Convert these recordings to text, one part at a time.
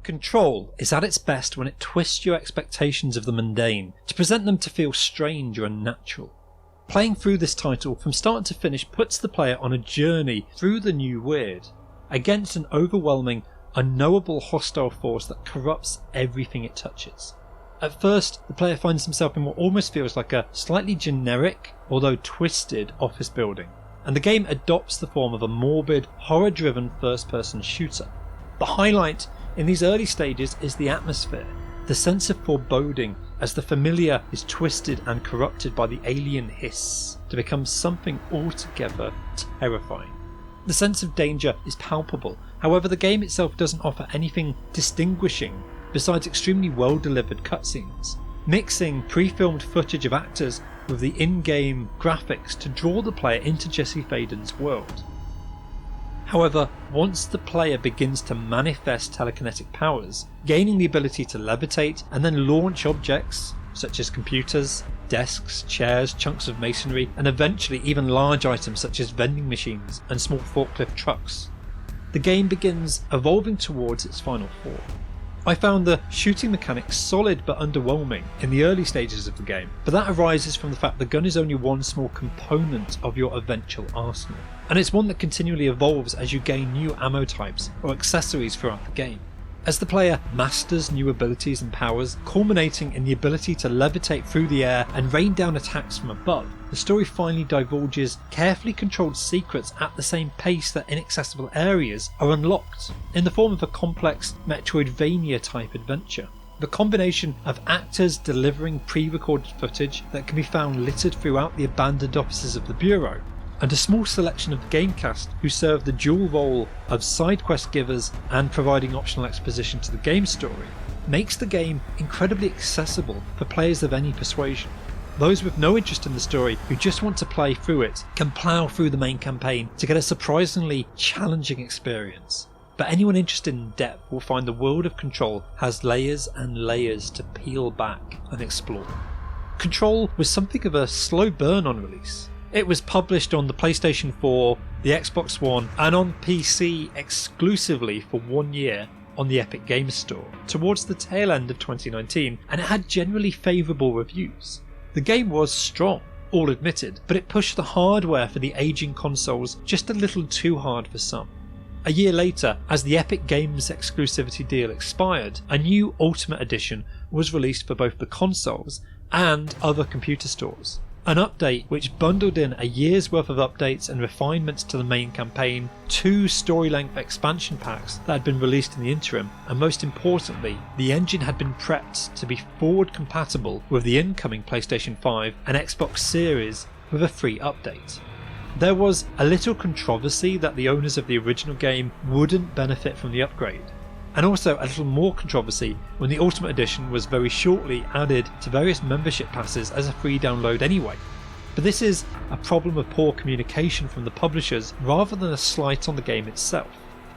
Control is at its best when it twists your expectations of the mundane to present them to feel strange or unnatural. Playing through this title from start to finish puts the player on a journey through the new weird, against an overwhelming, unknowable hostile force that corrupts everything it touches. At first, the player finds himself in what almost feels like a slightly generic, although twisted, office building, and the game adopts the form of a morbid, horror-driven first-person shooter. The highlight in these early stages is the atmosphere, the sense of foreboding as the familiar is twisted and corrupted by the alien hiss to become something altogether terrifying. The sense of danger is palpable, however the game itself doesn't offer anything distinguishing besides extremely well delivered cutscenes, mixing pre-filmed footage of actors with the in-game graphics to draw the player into Jesse Faden's world. However, once the player begins to manifest telekinetic powers, gaining the ability to levitate and then launch objects such as computers, desks, chairs, chunks of masonry, and eventually even large items such as vending machines and small forklift trucks, the game begins evolving towards its final form. I found the shooting mechanics solid but underwhelming in the early stages of the game, but that arises from the fact the gun is only one small component of your eventual arsenal, and it's one that continually evolves as you gain new ammo types or accessories throughout the game. As the player masters new abilities and powers, culminating in the ability to levitate through the air and rain down attacks from above, the story finally divulges carefully controlled secrets at the same pace that inaccessible areas are unlocked, in the form of a complex Metroidvania type adventure. The combination of actors delivering pre-recorded footage that can be found littered throughout the abandoned offices of the Bureau, and a small selection of the gamecast who serve the dual role of side quest givers and providing optional exposition to the game story, makes the game incredibly accessible for players of any persuasion. Those with no interest in the story who just want to play through it can plough through the main campaign to get a surprisingly challenging experience. But anyone interested in depth will find the world of Control has layers and layers to peel back and explore. Control was something of a slow burn on release. It was published on the PlayStation 4, the Xbox One, and on PC exclusively for 1 year on the Epic Games Store towards the tail end of 2019, and it had generally favourable reviews. The game was strong, all admitted, but it pushed the hardware for the aging consoles just a little too hard for some. A year later, as the Epic Games exclusivity deal expired, a new Ultimate Edition was released for both the consoles and other computer stores. An update which bundled in a year's worth of updates and refinements to the main campaign, 2 story-length expansion packs that had been released in the interim, and most importantly, the engine had been prepped to be forward compatible with the incoming PlayStation 5 and Xbox Series with a free update. There was a little controversy that the owners of the original game wouldn't benefit from the upgrade, and also a little more controversy when the Ultimate Edition was very shortly added to various membership passes as a free download anyway. But this is a problem of poor communication from the publishers rather than a slight on the game itself.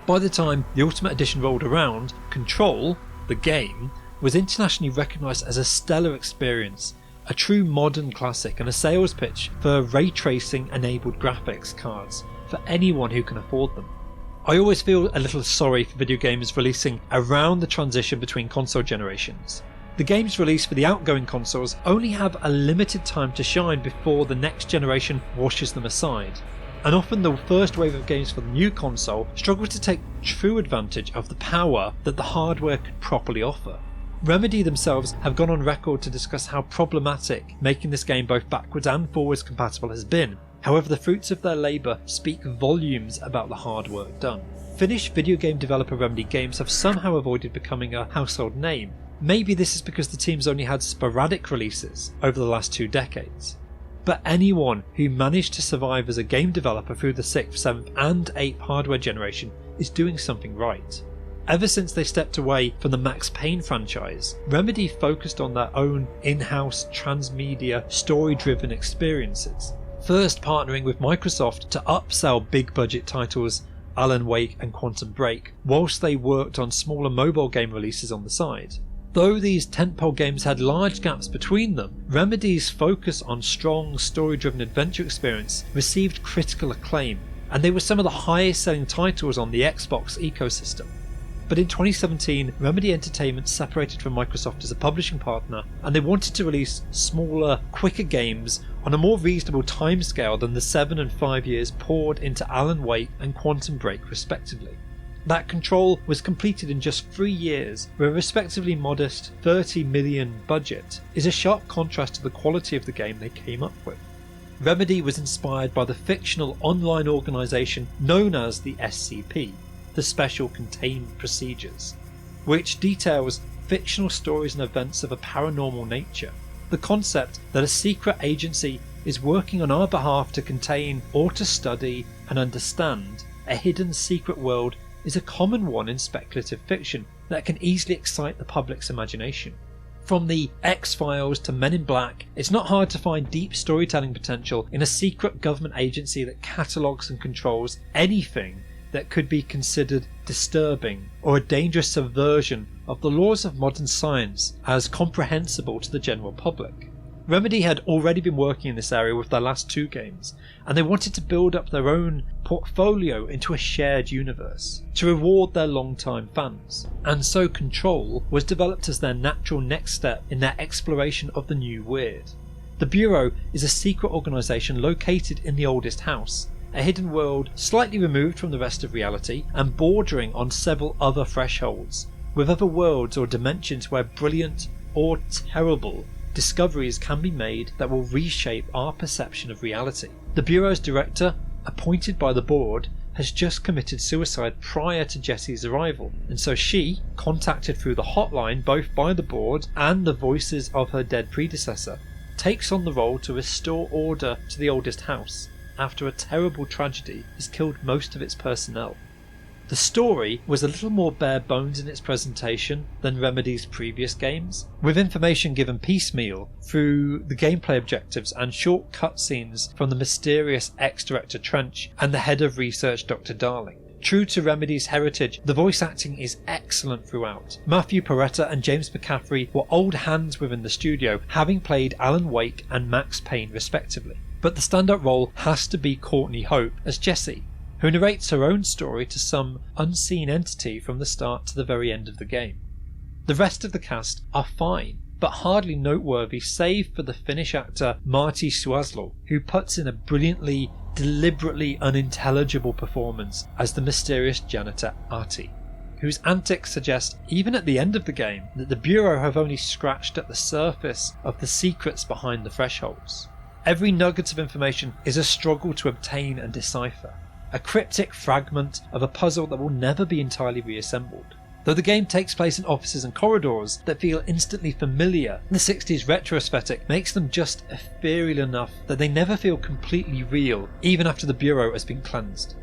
By the time the Ultimate Edition rolled around, Control, the game, was internationally recognised as a stellar experience, a true modern classic and a sales pitch for ray tracing enabled graphics cards for anyone who can afford them. I always feel a little sorry for video games releasing around the transition between console generations. The games released for the outgoing consoles only have a limited time to shine before the next generation washes them aside, and often the first wave of games for the new console struggle to take true advantage of the power that the hardware could properly offer. Remedy themselves have gone on record to discuss how problematic making this game both backwards and forwards compatible has been. However, the fruits of their labour speak volumes about the hard work done. Finnish video game developer Remedy Games have somehow avoided becoming a household name. Maybe this is because the team's only had sporadic releases over the last 2 decades. But anyone who managed to survive as a game developer through the 6th, 7th and 8th hardware generation is doing something right. Ever since they stepped away from the Max Payne franchise, Remedy focused on their own in-house transmedia story-driven experiences. First partnering with Microsoft to upsell big budget titles Alan Wake and Quantum Break, whilst they worked on smaller mobile game releases on the side. Though these tentpole games had large gaps between them, Remedy's focus on strong story-driven adventure experience received critical acclaim, and they were some of the highest selling titles on the Xbox ecosystem. But in 2017, Remedy Entertainment separated from Microsoft as a publishing partner, and they wanted to release smaller, quicker games on a more reasonable timescale than the 7 and 5 years poured into Alan Wake and Quantum Break respectively. That Control was completed in just 3 years, with a respectively modest $30 million budget, is a sharp contrast to the quality of the game they came up with. Remedy was inspired by the fictional online organisation known as the SCP, the Special Containment Procedures, which details fictional stories and events of a paranormal nature. The concept that a secret agency is working on our behalf to contain or to study and understand a hidden secret world is a common one in speculative fiction that can easily excite the public's imagination. From the X-Files to Men in Black, it's not hard to find deep storytelling potential in a secret government agency that catalogues and controls anything that could be considered disturbing or a dangerous subversion of the laws of modern science as comprehensible to the general public. Remedy had already been working in this area with their last 2 games, and they wanted to build up their own portfolio into a shared universe to reward their long-time fans, and so Control was developed as their natural next step in their exploration of the new weird. The Bureau is a secret organisation located in the oldest house, a hidden world slightly removed from the rest of reality and bordering on several other thresholds, with other worlds or dimensions where brilliant or terrible discoveries can be made that will reshape our perception of reality. The Bureau's director, appointed by the board, has just committed suicide prior to Jessie's arrival, and so she, contacted through the hotline both by the board and the voices of her dead predecessor, takes on the role to restore order to the oldest house after a terrible tragedy has killed most of its personnel. The story was a little more bare bones in its presentation than Remedy's previous games, with information given piecemeal through the gameplay objectives and short cutscenes from the mysterious ex-director Trench and the head of research Dr. Darling. True to Remedy's heritage, the voice acting is excellent throughout. Matthew Peretta and James McCaffrey were old hands within the studio, having played Alan Wake and Max Payne respectively. But the standout role has to be Courtney Hope as Jessie, who narrates her own story to some unseen entity from the start to the very end of the game. The rest of the cast are fine, but hardly noteworthy save for the Finnish actor Martti Suosalo, who puts in a brilliantly, deliberately unintelligible performance as the mysterious janitor Artie, whose antics suggest, even at the end of the game, that the Bureau have only scratched at the surface of the secrets behind the thresholds. Every nugget of information is a struggle to obtain and decipher, a cryptic fragment of a puzzle that will never be entirely reassembled. Though the game takes place in offices and corridors that feel instantly familiar, the 60s retro aesthetic makes them just ethereal enough that they never feel completely real, even after the Bureau has been cleansed.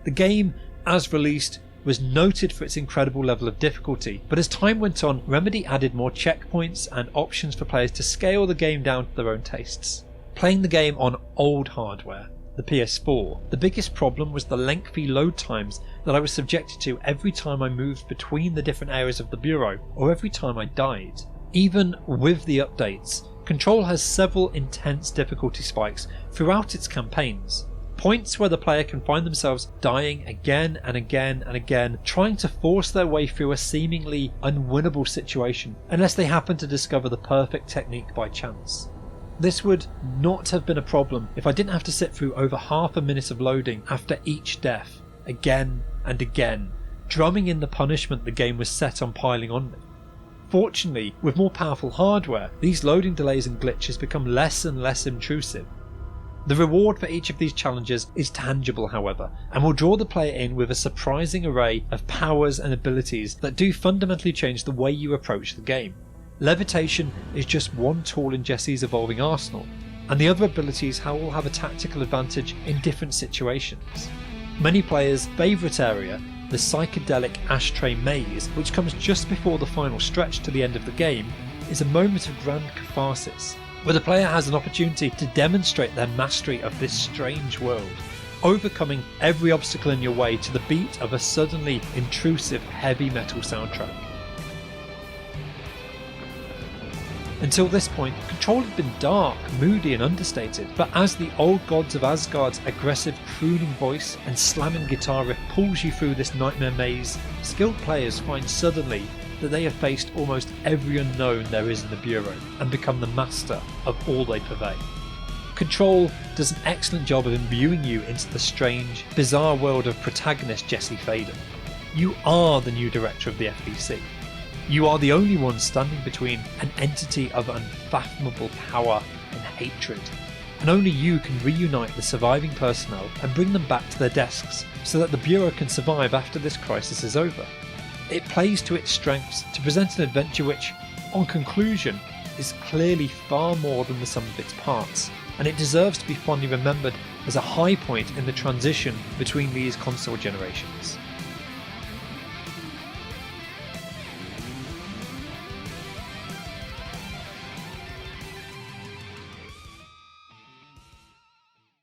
The game, as released, was noted for its incredible level of difficulty, but as time went on, Remedy added more checkpoints and options for players to scale the game down to their own tastes. Playing the game on old hardware, the PS4, the biggest problem was the lengthy load times that I was subjected to every time I moved between the different areas of the Bureau, or every time I died. Even with the updates, Control has several intense difficulty spikes throughout its campaigns, points where the player can find themselves dying again and again and again, trying to force their way through a seemingly unwinnable situation unless they happen to discover the perfect technique by chance. This would not have been a problem if I didn't have to sit through over half a minute of loading after each death, again and again, drumming in the punishment the game was set on piling on me. Fortunately, with more powerful hardware, these loading delays and glitches become less and less intrusive. The reward for each of these challenges is tangible, however, and will draw the player in with a surprising array of powers and abilities that do fundamentally change the way you approach the game. Levitation is just one tool in Jessie's evolving arsenal, and the other abilities will have a tactical advantage in different situations. Many players' favourite area, the psychedelic ashtray maze, which comes just before the final stretch to the end of the game, is a moment of grand catharsis, where the player has an opportunity to demonstrate their mastery of this strange world, overcoming every obstacle in your way to the beat of a suddenly intrusive heavy metal soundtrack. Until this point, Control had been dark, moody and understated, but as the old gods of Asgard's aggressive crooning voice and slamming guitar riff pulls you through this nightmare maze, skilled players find suddenly that they have faced almost every unknown there is in the Bureau and become the master of all they purvey. Control does an excellent job of imbuing you into the strange, bizarre world of protagonist Jesse Faden. You are the new director of the FBC. You are the only one standing between an entity of unfathomable power and hatred, and only you can reunite the surviving personnel and bring them back to their desks so that the Bureau can survive after this crisis is over. It plays to its strengths to present an adventure which, on conclusion, is clearly far more than the sum of its parts, and it deserves to be fondly remembered as a high point in the transition between these console generations.